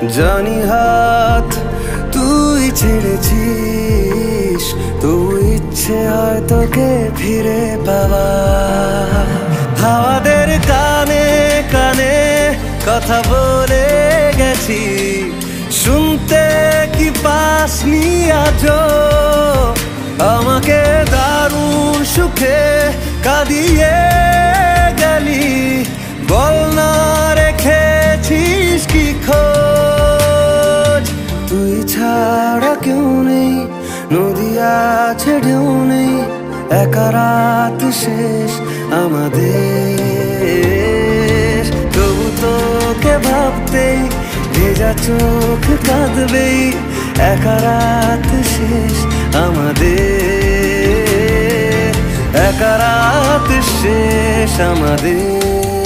জানি হাত তুই ছেড়েছিস, তুই ইচ্ছে হয় তোকে ফিরে পাওয়া। হাওয়াদের কানে কানে কথা বলে গেছি, শুনতে কি পাসনি আজও? আমাকে দারুণ সুখে কাঁদিয়ে গেলি, বল না রেখেছিস কি খোঁজ? তুই ছাড়া কেউ নেই, নদী আছে ঢেউ নেই, একা রাত শেষ আমাদের। তবু তোকে ভাবতেই ভেজা চোখ কাঁদবেই, একা রাত শেষ আমাদের, একা রাত শেষ আমাদের।